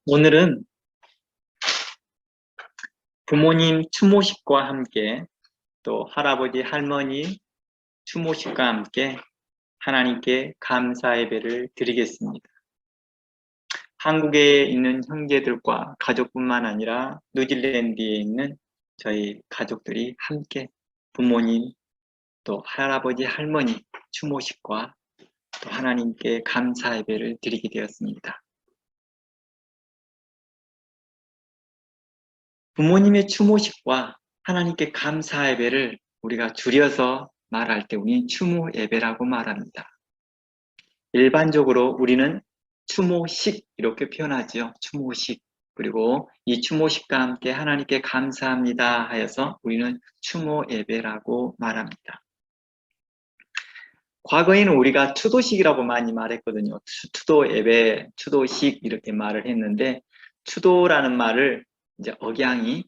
오늘은 부모님 추모식과 함께 또 할아버지 할머니 추모식과 함께 하나님께 감사 예배를 드리겠습니다. 한국에 있는 형제들과 가족뿐만 아니라 뉴질랜드에 있는 저희 가족들이 함께 부모님 또 할아버지 할머니 추모식과 또 하나님께 감사 예배를 드리게 되었습니다. 부모님의 추모식과 하나님께 감사 예배를 우리가 줄여서 말할 때 우리는 추모 예배라고 말합니다. 일반적으로 우리는 추모식 이렇게 표현하죠. 추모식. 그리고 이 추모식과 함께 하나님께 감사합니다 하여서 우리는 추모 예배라고 말합니다. 과거에는 우리가 추도식이라고 많이 말했거든요. 추도 예배, 추도식 이렇게 말을 했는데 추도라는 말을 이제 억양이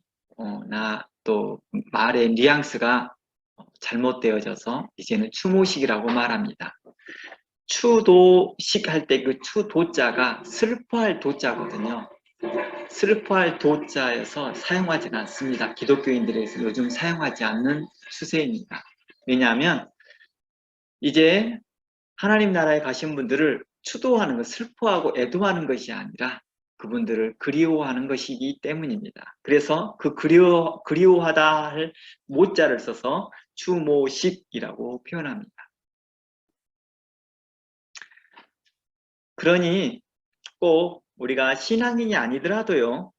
또 말의 뉘앙스가 잘못되어져서 이제는 추모식이라고 말합니다. 추도식 할 때 그 추도자가 슬퍼할 도자거든요. 슬퍼할 도자여서 사용하지는 않습니다. 기독교인들에서 요즘 사용하지 않는 추세입니다. 왜냐하면 이제 하나님 나라에 가신 분들을 추도하는 것, 슬퍼하고 애도하는 것이 아니라 그분들을 그리워하는 것이기 때문입니다. 그래서 그 그리워하다 할 모자를 써서 추모식이라고 표현합니다. 그러니 꼭 우리가 신앙인이 아니더라도요,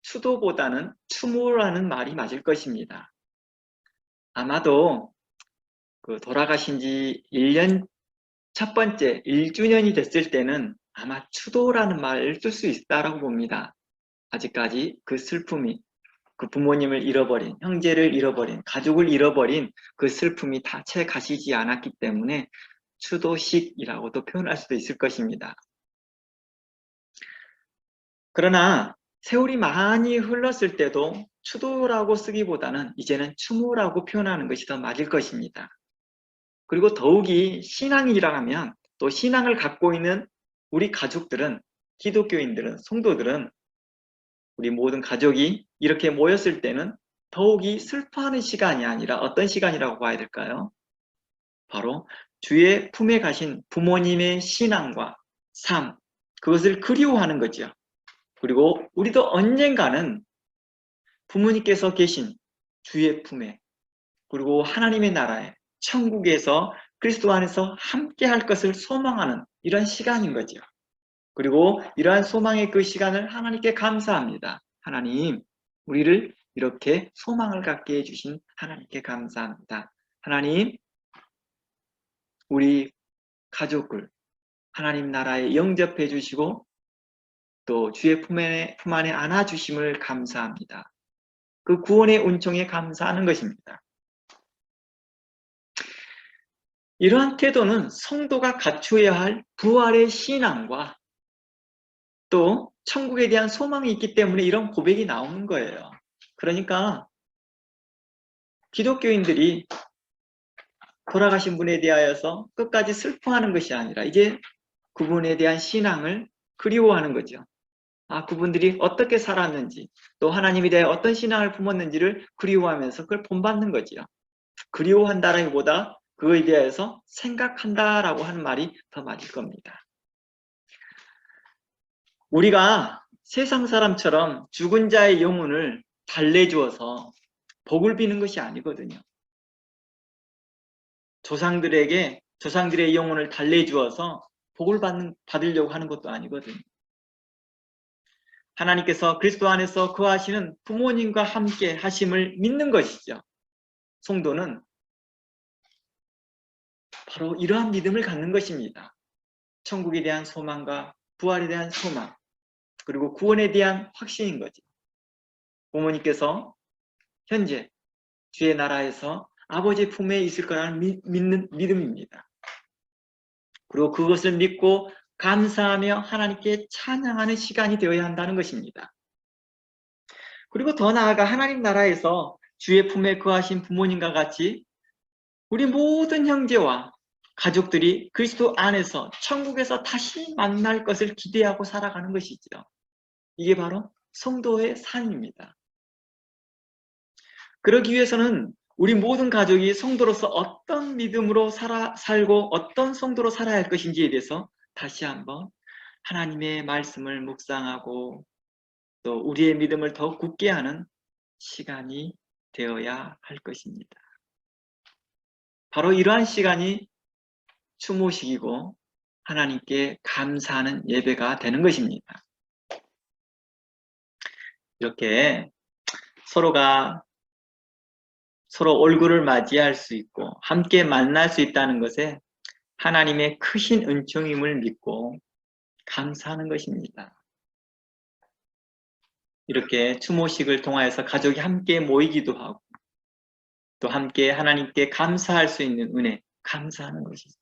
추도보다는 추모라는 말이 맞을 것입니다. 아마도 그 돌아가신 지 1년 첫 번째 1주년이 됐을 때는 아마 추도라는 말을 쓸 수 있다라고 봅니다. 아직까지 그 슬픔이, 그 부모님을 잃어버린, 형제를 잃어버린, 가족을 잃어버린 그 슬픔이 다 채 가시지 않았기 때문에 추도식이라고도 표현할 수도 있을 것입니다. 그러나 세월이 많이 흘렀을 때도 추도라고 쓰기보다는 이제는 추모라고 표현하는 것이 더 맞을 것입니다. 그리고 더욱이 신앙이라 하면 또 신앙을 갖고 있는 우리 가족들은, 기독교인들은, 성도들은, 우리 모든 가족이 이렇게 모였을 때는 더욱이 슬퍼하는 시간이 아니라 어떤 시간이라고 봐야 될까요? 바로 주의 품에 가신 부모님의 신앙과 삶, 그것을 그리워하는 거죠. 그리고 우리도 언젠가는 부모님께서 계신 주의 품에, 그리고 하나님의 나라에, 천국에서 그리스도 안에서 함께 할 것을 소망하는 이런 시간인 거죠. 그리고 이러한 소망의 그 시간을 하나님께 감사합니다. 하나님, 우리를 이렇게 소망을 갖게 해주신 하나님께 감사합니다. 하나님, 우리 가족을 하나님 나라에 영접해 주시고 또 주의 품 안에 안아주심을 감사합니다. 그 구원의 은총에 감사하는 것입니다. 이러한 태도는 성도가 갖추어야 할 부활의 신앙과 또 천국에 대한 소망이 있기 때문에 이런 고백이 나오는 거예요. 그러니까 기독교인들이 돌아가신 분에 대하여서 끝까지 슬퍼하는 것이 아니라 이제 그분에 대한 신앙을 그리워하는 거죠. 그분들이 어떻게 살았는지 또 하나님에 대해 어떤 신앙을 품었는지를 그리워하면서 그걸 본받는 거지요. 그리워한다라기보다 그거에 대해서 생각한다라고 하는 말이 더 맞을 겁니다. 우리가 세상 사람처럼 죽은 자의 영혼을 달래주어서 복을 비는 것이 아니거든요. 조상들의 영혼을 달래주어서 복을 받으려고 하는 것도 아니거든요. 하나님께서 그리스도 안에서 거하시는 부모님과 함께 하심을 믿는 것이죠. 성도는 바로 이러한 믿음을 갖는 것입니다. 천국에 대한 소망과 부활에 대한 소망, 그리고 구원에 대한 확신인 거죠. 부모님께서 현재 주의 나라에서 아버지 품에 있을 거라는 믿는 믿음입니다. 그리고 그것을 믿고 감사하며 하나님께 찬양하는 시간이 되어야 한다는 것입니다. 그리고 더 나아가 하나님 나라에서 주의 품에 거하신 부모님과 같이 우리 모든 형제와 가족들이 그리스도 안에서 천국에서 다시 만날 것을 기대하고 살아가는 것이죠. 이게 바로 성도의 삶입니다. 그러기 위해서는 우리 모든 가족이 성도로서 어떤 믿음으로 살고 어떤 성도로 살아야 할 것인지에 대해서 다시 한번 하나님의 말씀을 묵상하고 또 우리의 믿음을 더 굳게 하는 시간이 되어야 할 것입니다. 바로 이러한 시간이 추모식이고 하나님께 감사하는 예배가 되는 것입니다. 이렇게 서로가 서로 얼굴을 맞이할 수 있고 함께 만날 수 있다는 것에 하나님의 크신 은총임을 믿고 감사하는 것입니다. 이렇게 추모식을 통하여서 가족이 함께 모이기도 하고 또 함께 하나님께 감사할 수 있는 은혜, 감사하는 것이죠.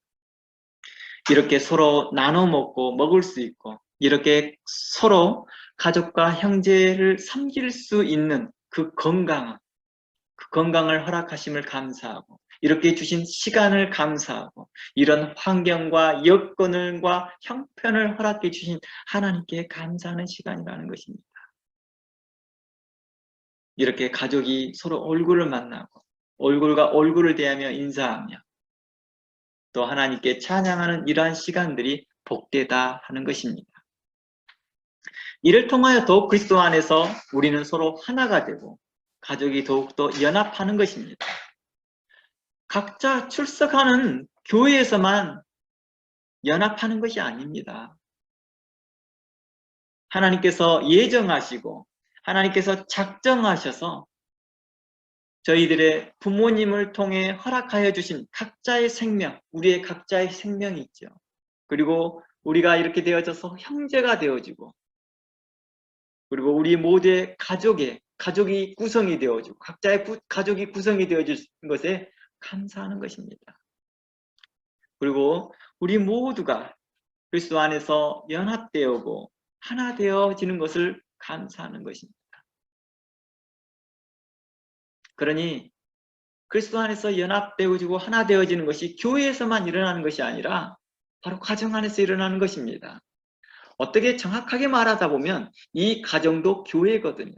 이렇게 서로 나눠 먹고 먹을 수 있고 이렇게 서로 가족과 형제를 섬길 수 있는 그 건강을 허락하심을 감사하고 이렇게 주신 시간을 감사하고 이런 환경과 여건과 형편을 허락해 주신 하나님께 감사하는 시간이라는 것입니다. 이렇게 가족이 서로 얼굴을 만나고 얼굴과 얼굴을 대하며 인사하며 또 하나님께 찬양하는 이러한 시간들이 복되다 하는 것입니다. 이를 통하여 더욱 그리스도 안에서 우리는 서로 하나가 되고 가족이 더욱더 연합하는 것입니다. 각자 출석하는 교회에서만 연합하는 것이 아닙니다. 하나님께서 예정하시고 하나님께서 작정하셔서 저희들의 부모님을 통해 허락하여 주신 각자의 생명, 우리의 각자의 생명이 있죠. 그리고 우리가 이렇게 되어져서 형제가 되어지고 그리고 우리 모두의 가족이 구성이 되어지고 각자의 가족이 구성이 되어질 것에 감사하는 것입니다. 그리고 우리 모두가 그리스도 안에서 연합되어고 하나 되어지는 것을 감사하는 것입니다. 그러니 그리스도 안에서 연합되어지고 하나 되어지는 것이 교회에서만 일어나는 것이 아니라 바로 가정 안에서 일어나는 것입니다. 어떻게 정확하게 말하다 보면 이 가정도 교회거든요.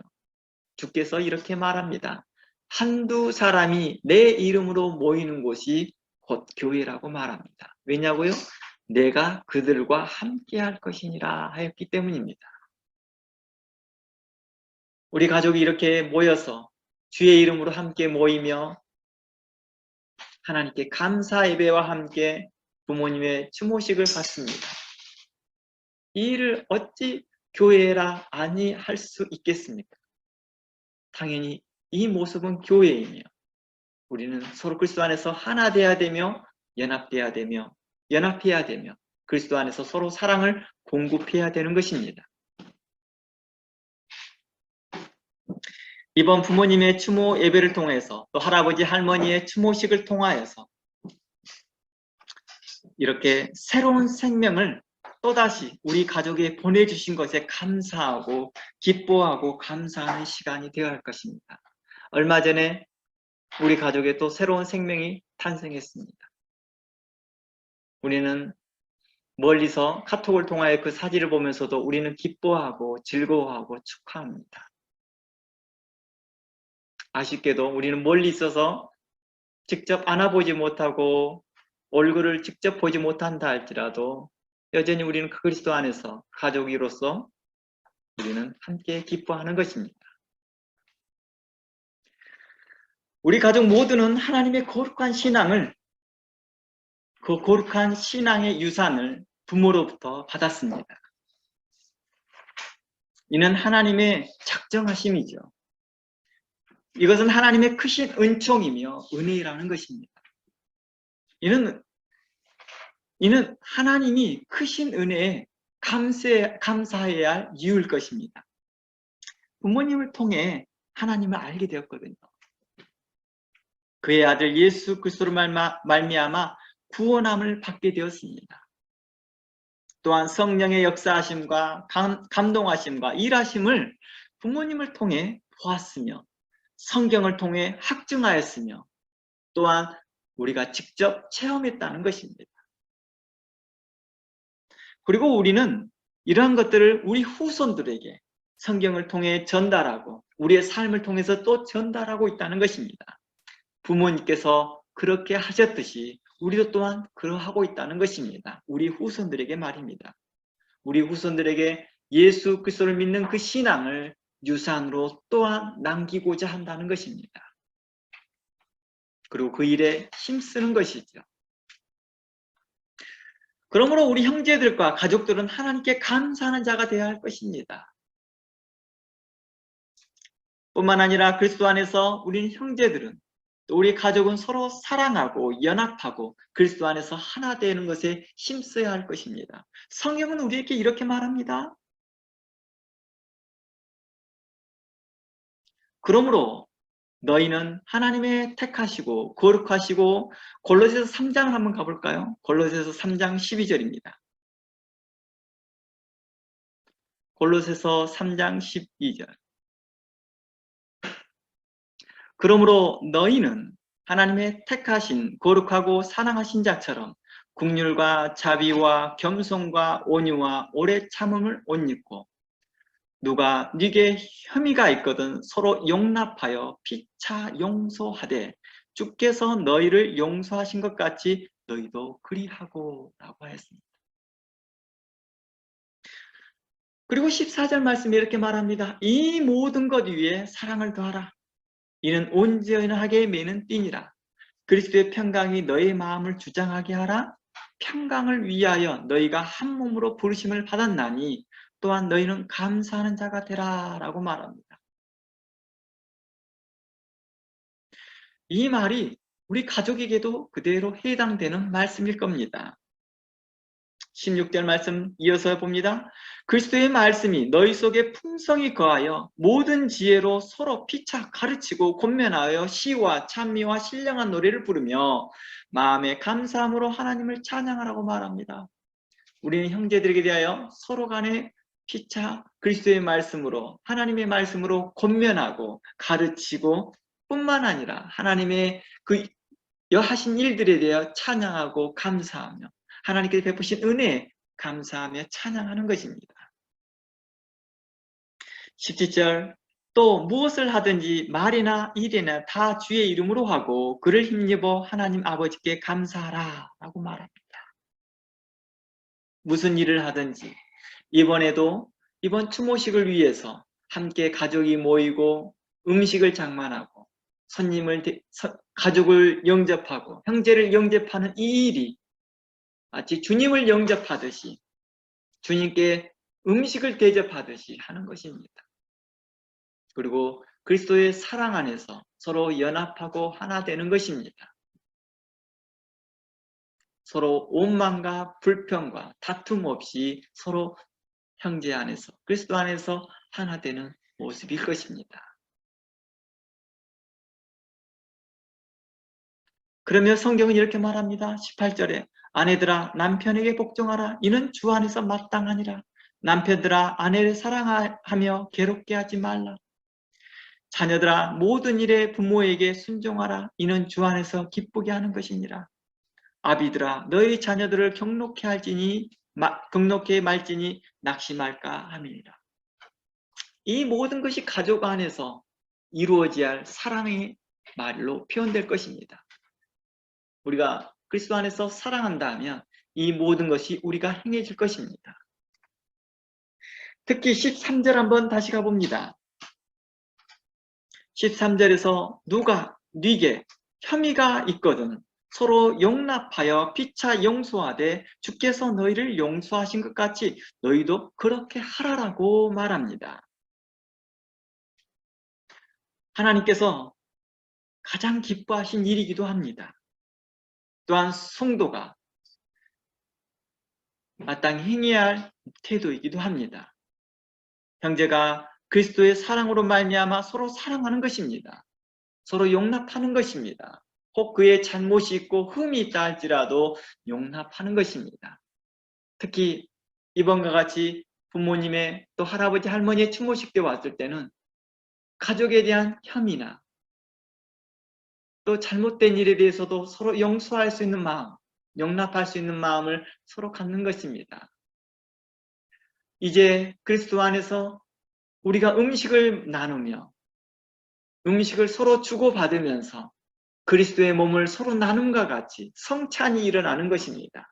주께서 이렇게 말합니다. 한두 사람이 내 이름으로 모이는 곳이 곧 교회라고 말합니다. 왜냐고요? 내가 그들과 함께 할 것이니라 하였기 때문입니다. 우리 가족이 이렇게 모여서 주의 이름으로 함께 모이며 하나님께 감사 예배와 함께 부모님의 추모식을 갖습니다. 이 일을 어찌 교회라 아니할 수 있겠습니까? 당연히 이 모습은 교회이며 우리는 서로 그리스도 안에서 하나 되어야 되며 연합해야 되며 그리스도 안에서 서로 사랑을 공급해야 되는 것입니다. 이번 부모님의 추모 예배를 통해서 또 할아버지 할머니의 추모식을 통하여서 이렇게 새로운 생명을 또다시 우리 가족에 보내주신 것에 감사하고 기뻐하고 감사하는 시간이 되어야 할 것입니다. 얼마 전에 우리 가족에 또 새로운 생명이 탄생했습니다. 우리는 멀리서 카톡을 통하여 그 사진을 보면서도 우리는 기뻐하고 즐거워하고 축하합니다. 아쉽게도 우리는 멀리 있어서 직접 안아보지 못하고 얼굴을 직접 보지 못한다 할지라도 여전히 우리는 그리스도 안에서 가족으로서 우리는 함께 기뻐하는 것입니다. 우리 가족 모두는 하나님의 거룩한 신앙을 그 거룩한 신앙의 유산을 부모로부터 받았습니다. 이는 하나님의 작정하심이죠. 이것은 하나님의 크신 은총이며 은혜라는 것입니다. 이는 하나님이 크신 은혜에 감사해야 할 이유일 것입니다. 부모님을 통해 하나님을 알게 되었거든요. 그의 아들 예수 그리스도로 말미암아 구원함을 받게 되었습니다. 또한 성령의 역사하심과 감동하심과 일하심을 부모님을 통해 보았으며 성경을 통해 확증하였으며 또한 우리가 직접 체험했다는 것입니다. 그리고 우리는 이러한 것들을 우리 후손들에게 성경을 통해 전달하고 우리의 삶을 통해서 또 전달하고 있다는 것입니다. 부모님께서 그렇게 하셨듯이 우리도 또한 그러하고 있다는 것입니다. 우리 후손들에게 말입니다. 우리 후손들에게 예수 그리스도를 믿는 그 신앙을 유산으로 또한 남기고자 한다는 것입니다. 그리고 그 일에 힘쓰는 것이죠. 그러므로 우리 형제들과 가족들은 하나님께 감사하는 자가 되어야 할 것입니다. 뿐만 아니라 그리스도 안에서 우리는 형제들은 또 우리 가족은 서로 사랑하고 연합하고 그리스도 안에서 하나 되는 것에 힘써야 할 것입니다. 성경은 우리에게 이렇게 말합니다. 그러므로 너희는 하나님의 택하시고 거룩하시고 골로새서 3장을 한번 가볼까요? 골로새서 3장 12절입니다. 골로새서 3장 12절. 그러므로 너희는 하나님의 택하신 거룩하고 사랑하신 자처럼 긍휼과 자비와 겸손과 온유와 오래 참음을 옷 입고 누가 네게 혐의가 있거든 서로 용납하여 피차 용서하되 주께서 너희를 용서하신 것 같이 너희도 그리하고 라고 했습니다. 그리고 14절 말씀에 이렇게 말합니다. 이 모든 것 위에 사랑을 더하라. 이는 온전하게 매는 띠니라. 그리스도의 평강이 너의 마음을 주장하게 하라. 평강을 위하여 너희가 한 몸으로 부르심을 받았나니 또한 너희는 감사하는 자가 되라 라고 말합니다. 이 말이 우리 가족에게도 그대로 해당되는 말씀일 겁니다. 16절 말씀 이어서 봅니다. 그리스도의 말씀이 너희 속에 풍성히 거하여 모든 지혜로 서로 피차 가르치고 권면하여 시와 찬미와 신령한 노래를 부르며 마음의 감사함으로 하나님을 찬양하라고 말합니다. 우리는 형제들에게 대하여 서로 간에 피차 그리스도의 말씀으로 하나님의 말씀으로 권면하고 가르치고 뿐만 아니라 하나님의 그 여하신 일들에 대하여 찬양하고 감사하며 하나님께서 베푸신 은혜에 감사하며 찬양하는 것입니다. 17절 또 무엇을 하든지 말이나 일이나 다 주의 이름으로 하고 그를 힘입어 하나님 아버지께 감사하라 라고 말합니다. 무슨 일을 하든지 이번에도 이번 추모식을 위해서 함께 가족이 모이고 음식을 장만하고 가족을 영접하고 형제를 영접하는 이 일이 마치 주님을 영접하듯이 주님께 음식을 대접하듯이 하는 것입니다. 그리고 그리스도의 사랑 안에서 서로 연합하고 하나 되는 것입니다. 서로 원망과 불평과 다툼 없이 서로 형제 안에서 그리스도 안에서 하나 되는 모습일 것입니다. 그러며 성경은 이렇게 말합니다. 18절에 아내들아 남편에게 복종하라. 이는 주 안에서 마땅하니라. 남편들아 아내를 사랑하며 괴롭게 하지 말라. 자녀들아 모든 일에 부모에게 순종하라. 이는 주 안에서 기쁘게 하는 것이니라. 아비들아 너희 자녀들을 경록해 말지니 낙심할까 함이니라. 이 모든 것이 가족 안에서 이루어져야 할 사랑의 말로 표현될 것입니다. 우리가 그리스도 안에서 사랑한다 하면 이 모든 것이 우리가 행해질 것입니다. 특히 13절 한번 다시 가봅니다. 13절에서 누가 네게 혐의가 있거든 서로 용납하여 피차 용서하되 주께서 너희를 용서하신 것 같이 너희도 그렇게 하라라고 말합니다. 하나님께서 가장 기뻐하신 일이기도 합니다. 또한 성도가 마땅히 행해야 할 태도이기도 합니다. 형제가 그리스도의 사랑으로 말미암아 서로 사랑하는 것입니다. 서로 용납하는 것입니다. 혹 그의 잘못이 있고 흠이 있다 할지라도 용납하는 것입니다. 특히 이번과 같이 부모님의 또 할아버지 할머니의 추모식 때 왔을 때는 가족에 대한 혐의나 또 잘못된 일에 대해서도 서로 용서할 수 있는 마음, 용납할 수 있는 마음을 서로 갖는 것입니다. 이제 그리스도 안에서 우리가 음식을 나누며 음식을 서로 주고받으면서 그리스도의 몸을 서로 나눔과 같이 성찬이 일어나는 것입니다.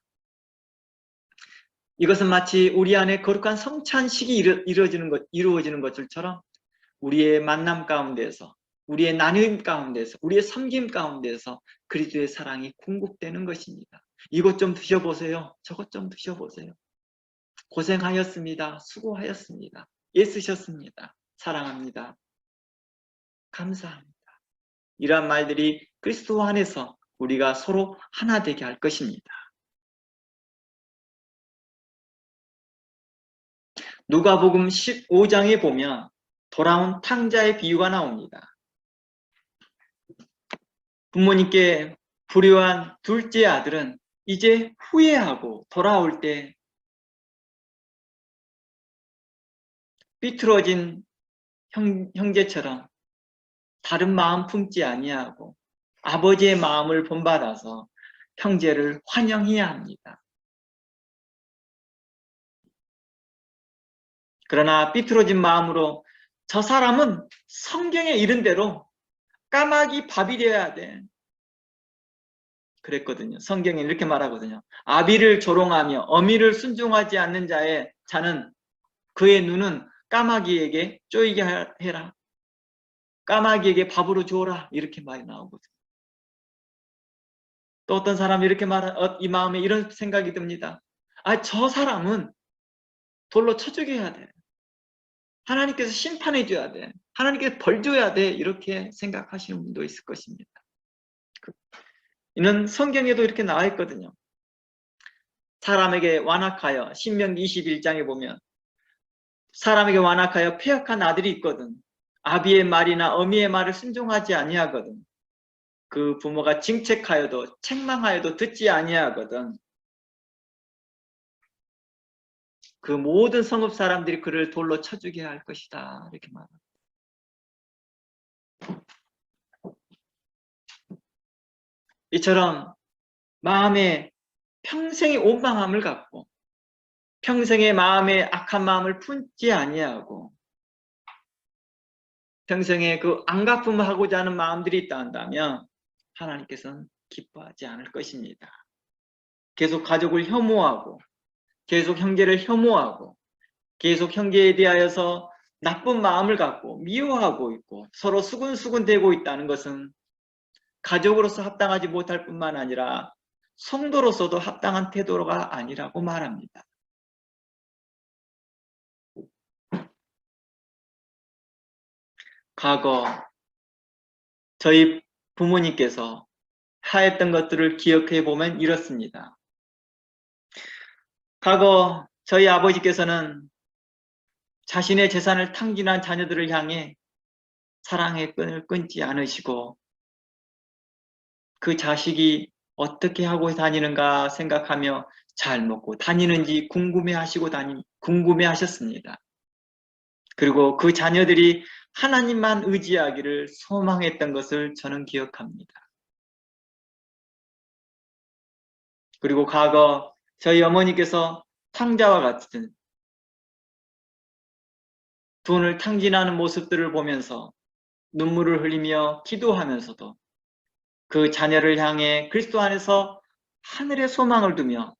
이것은 마치 우리 안에 거룩한 성찬식이 이루어지는 것들처럼 우리의 만남 가운데서, 우리의 나눔 가운데서, 우리의 섬김 가운데서 그리스도의 사랑이 공급되는 것입니다. 이것 좀 드셔보세요. 저것 좀 드셔보세요. 고생하였습니다. 수고하였습니다. 애쓰셨습니다. 사랑합니다. 감사합니다. 이러한 말들이 그리스도 안에서 우리가 서로 하나 되게 할 것입니다. 누가복음 15장에 보면 돌아온 탕자의 비유가 나옵니다. 부모님께 불효한 둘째 아들은 이제 후회하고 돌아올 때 삐뚤어진 형제처럼 다른 마음 품지 아니하고 아버지의 마음을 본받아서 형제를 환영해야 합니다. 그러나 삐뚤어진 마음으로 저 사람은 성경에 이른 대로 까마귀 밥이 되어야 돼. 그랬거든요. 성경에 이렇게 말하거든요. 아비를 조롱하며 어미를 순종하지 않는 자는 그의 눈은 까마귀에게 쪼이게 해라. 까마귀에게 밥으로 주어라. 이렇게 말이 나오거든요. 또 어떤 사람이 이렇게 이 마음에 이런 생각이 듭니다. 저 사람은 돌로 쳐 죽여야 돼. 하나님께서 심판해 줘야 돼. 하나님께서 벌 줘야 돼. 이렇게 생각하시는 분도 있을 것입니다. 이는 성경에도 이렇게 나와 있거든요. 사람에게 완악하여 신명기 21장에 보면 사람에게 완악하여 폐역한 아들이 있거든. 아비의 말이나 어미의 말을 순종하지 아니하거든. 그 부모가 징책하여도 책망하여도 듣지 아니하거든. 그 모든 성읍 사람들이 그를 돌로 쳐 죽여야 할 것이다. 이렇게 말합니다. 이처럼 마음에 평생의 원망함을 갖고 평생의 마음에 악한 마음을 품지 아니하고 평생에 그 안갚음하고자 하는 마음들이 있다 한다면 하나님께서는 기뻐하지 않을 것입니다. 계속 가족을 혐오하고 계속 형제를 혐오하고 계속 형제에 대하여서 나쁜 마음을 갖고 미워하고 있고 서로 수군수군대고 있다는 것은 가족으로서 합당하지 못할 뿐만 아니라 성도로서도 합당한 태도가 아니라고 말합니다. 과거 저희 부모님께서 하였던 것들을 기억해 보면 이렇습니다. 과거 저희 아버지께서는 자신의 재산을 탕진한 자녀들을 향해 사랑의 끈을 끊지 않으시고 그 자식이 어떻게 하고 다니는가 생각하며 잘 먹고 다니는지 궁금해하셨습니다. 그리고 그 자녀들이 하나님만 의지하기를 소망했던 것을 저는 기억합니다. 그리고 과거 저희 어머니께서 탕자와 같은 돈을 탕진하는 모습들을 보면서 눈물을 흘리며 기도하면서도 그 자녀를 향해 그리스도 안에서 하늘의 소망을 두며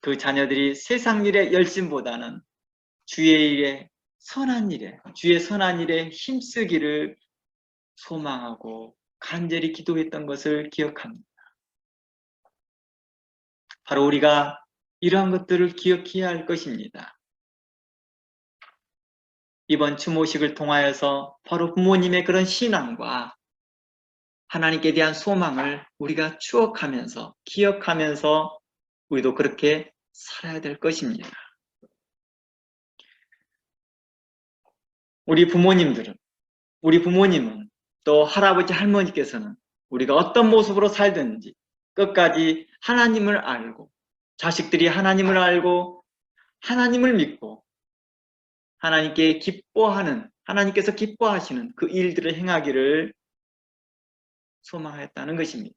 그 자녀들이 세상 일의 열심보다는 주의 일에 주의 선한 일에 힘쓰기를 소망하고 간절히 기도했던 것을 기억합니다. 바로 우리가 이러한 것들을 기억해야 할 것입니다. 이번 추모식을 통하여서 바로 부모님의 그런 신앙과 하나님께 대한 소망을 우리가 추억하면서 기억하면서 우리도 그렇게 살아야 될 것입니다. 우리 부모님은 또 할아버지 할머니께서는 우리가 어떤 모습으로 살든지 끝까지 하나님을 알고 자식들이 하나님을 알고 하나님을 믿고 하나님께서 기뻐하시는 그 일들을 행하기를 소망했다는 것입니다.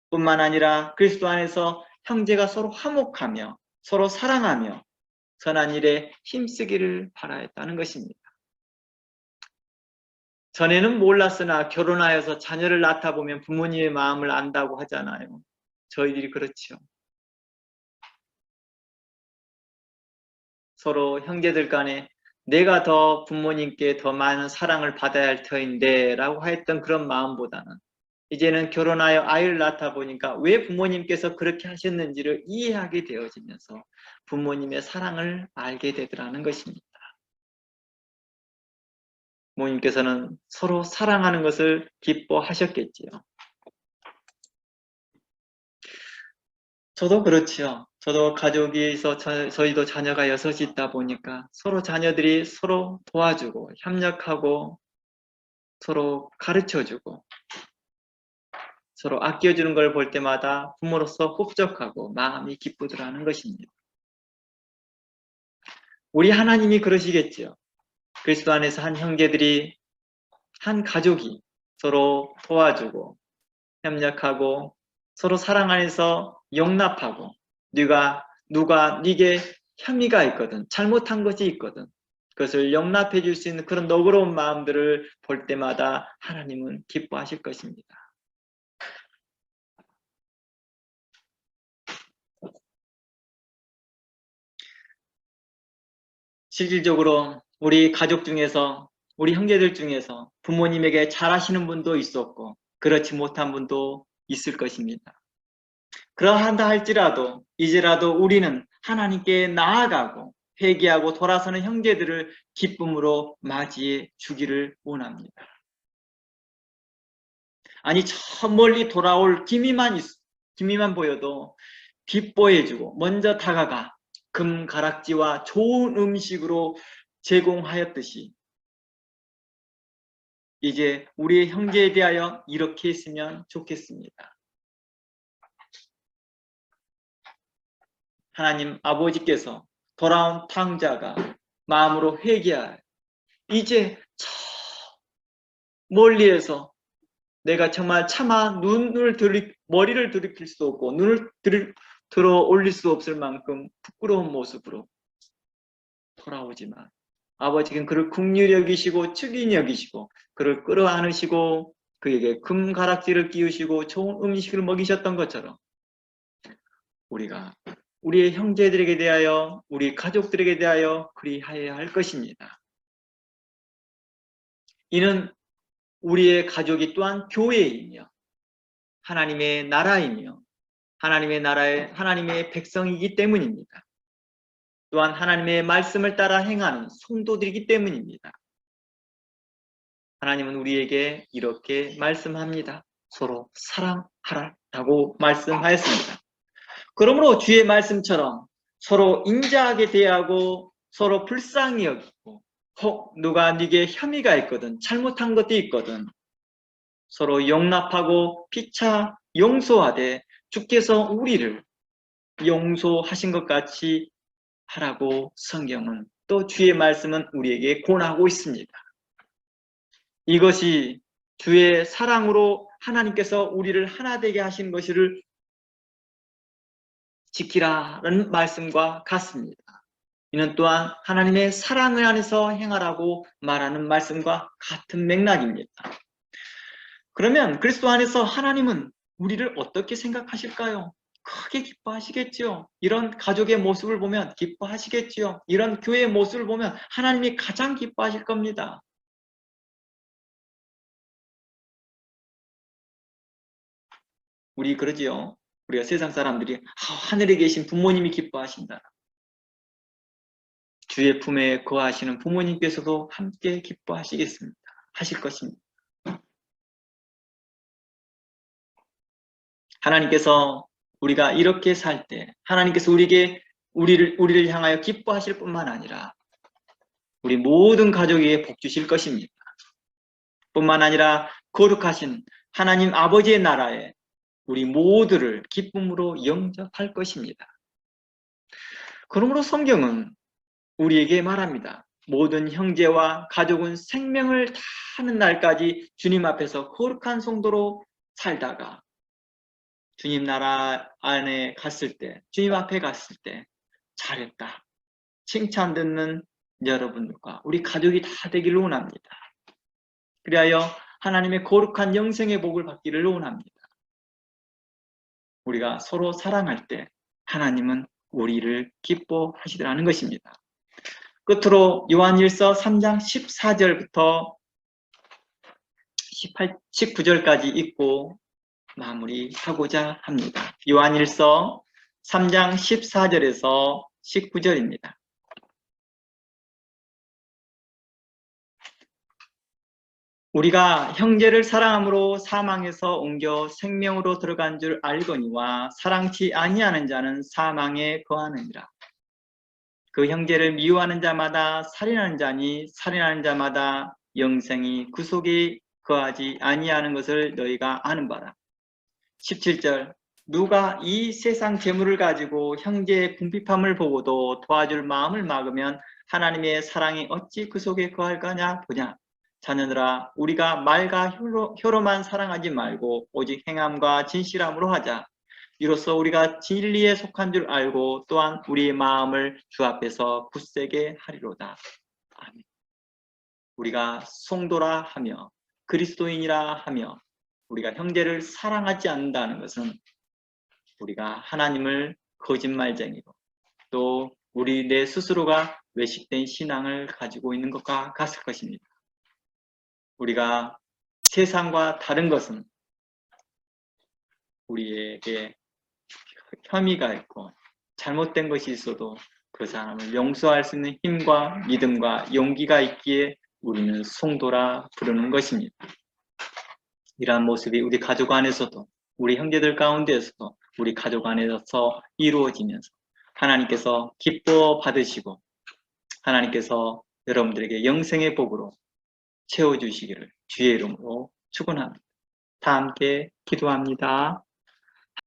뿐만 아니라 그리스도 안에서 형제가 서로 화목하며 서로 사랑하며 선한 일에 힘쓰기를 바라였다는 것입니다. 전에는 몰랐으나 결혼하여서 자녀를 낳다 보면 부모님의 마음을 안다고 하잖아요. 저희들이 그렇죠. 서로 형제들 간에 내가 더 부모님께 더 많은 사랑을 받아야 할 터인데 라고 했던 그런 마음보다는 이제는 결혼하여 아이를 낳다 보니까 왜 부모님께서 그렇게 하셨는지를 이해하게 되어지면서 부모님의 사랑을 알게 되더라는 것입니다. 부모님께서는 서로 사랑하는 것을 기뻐하셨겠지요. 저도 그렇지요. 저도 가족에서 저희도 자녀가 6이 있다 보니까 서로 자녀들이 서로 도와주고 협력하고 서로 가르쳐주고 서로 아껴주는 걸 볼 때마다 부모로서 흡족하고 마음이 기쁘더라는 것입니다. 우리 하나님이 그러시겠지요. 그리스도 안에서 한 형제들이 한 가족이 서로 도와주고 협력하고 서로 사랑 안에서 용납하고 누가 네게 혐의가 있거든 잘못한 것이 있거든 그것을 용납해 줄 수 있는 그런 너그러운 마음들을 볼 때마다 하나님은 기뻐하실 것입니다. 실질적으로 우리 가족 중에서 우리 형제들 중에서 부모님에게 잘하시는 분도 있었고 그렇지 못한 분도 있을 것입니다. 그러한다 할지라도 이제라도 우리는 하나님께 나아가고 회개하고 돌아서는 형제들을 기쁨으로 맞이해 주기를 원합니다. 아니 저 멀리 돌아올 기미만 보여도 기뻐해주고 먼저 다가가 금가락지와 좋은 음식으로 제공하였듯이 이제 우리의 형제에 대하여 이렇게 했으면 좋겠습니다. 하나님 아버지께서 돌아온 탕자가 마음으로 회개하여 이제 저 멀리에서 내가 정말 차마 머리를 들이킬 수 없고 눈을 들어 올릴 수 없을 만큼 부끄러운 모습으로 돌아오지만 아버지는 그를 긍휼히 여기시고 측인히 여기시고 그를 끌어안으시고 그에게 금가락지를 끼우시고 좋은 음식을 먹이셨던 것처럼 우리가 우리의 형제들에게 대하여 우리 가족들에게 대하여 그리하여야 할 것입니다. 이는 우리의 가족이 또한 교회이며 하나님의 나라이며 하나님의 나라의 하나님의 백성이기 때문입니다. 또한 하나님의 말씀을 따라 행하는 성도들이기 때문입니다. 하나님은 우리에게 이렇게 말씀합니다. 서로 사랑하라라고 말씀하였습니다. 그러므로 주의 말씀처럼 서로 인자하게 대하고 서로 불쌍히 여기고 혹 누가 네게 혐의가 있거든 잘못한 것도 있거든 서로 용납하고 피차 용서하되 주께서 우리를 용서하신 것 같이 하라고 성경은 또 주의 말씀은 우리에게 권하고 있습니다. 이것이 주의 사랑으로 하나님께서 우리를 하나 되게 하신 것을 지키라는 말씀과 같습니다. 이는 또한 하나님의 사랑을 안에서 행하라고 말하는 말씀과 같은 맥락입니다. 그러면 그리스도 안에서 하나님은 우리를 어떻게 생각하실까요? 크게 기뻐하시겠지요. 이런 가족의 모습을 보면 기뻐하시겠지요. 이런 교회의 모습을 보면 하나님이 가장 기뻐하실 겁니다. 우리 그러지요. 우리가 세상 사람들이 하늘에 계신 부모님이 기뻐하신다. 주의 품에 거하시는 부모님께서도 함께 기뻐하시겠습니다. 하실 것입니다. 하나님께서 우리가 이렇게 살 때 하나님께서 우리를 향하여 기뻐하실 뿐만 아니라 우리 모든 가족에게 복 주실 것입니다. 뿐만 아니라 거룩하신 하나님 아버지의 나라에 우리 모두를 기쁨으로 영접할 것입니다. 그러므로 성경은 우리에게 말합니다. 모든 형제와 가족은 생명을 다하는 날까지 주님 앞에서 거룩한 성도로 살다가 주님 나라 안에 갔을 때, 주님 앞에 갔을 때 잘했다. 칭찬 듣는 여러분들과 우리 가족이 다 되기를 원합니다. 그리하여 하나님의 거룩한 영생의 복을 받기를 원합니다. 우리가 서로 사랑할 때 하나님은 우리를 기뻐하시더라는 것입니다. 끝으로 요한일서 3장 14절부터 19절까지 읽고 마무리하고자 합니다. 요한일서 3장 14절에서 19절입니다. 우리가 형제를 사랑함으로 사망에서 옮겨 생명으로 들어간 줄 알거니와 사랑치 아니하는 자는 사망에 거하느니라. 그 형제를 미워하는 자마다 살인하는 자니 살인하는 자마다 영생이 그 속에 거하지 아니하는 것을 너희가 아는 바라. 17절 누가 이 세상 재물을 가지고 형제의 궁핍함을 보고도 도와줄 마음을 막으면 하나님의 사랑이 어찌 그 속에 거할 거냐 보냐. 자녀들아 우리가 말과 혀로만 사랑하지 말고 오직 행함과 진실함으로 하자. 이로써 우리가 진리에 속한 줄 알고 또한 우리의 마음을 주 앞에서 굳세게 하리로다. 아멘. 우리가 성도라 하며 그리스도인이라 하며 우리가 형제를 사랑하지 않는다는 것은 우리가 하나님을 거짓말쟁이로 또 우리 내 스스로가 외식된 신앙을 가지고 있는 것과 같을 것입니다. 우리가 세상과 다른 것은 우리에게 혐의가 있고 잘못된 것이 있어도 그 사람을 용서할 수 있는 힘과 믿음과 용기가 있기에 우리는 성도라 부르는 것입니다. 이러한 모습이 우리 가족 안에서도 우리 형제들 가운데에서도 우리 가족 안에서 이루어지면서 하나님께서 기뻐 받으시고 하나님께서 여러분들에게 영생의 복으로 채워주시기를 주의 이름으로 축원합니다. 다 함께 기도합니다.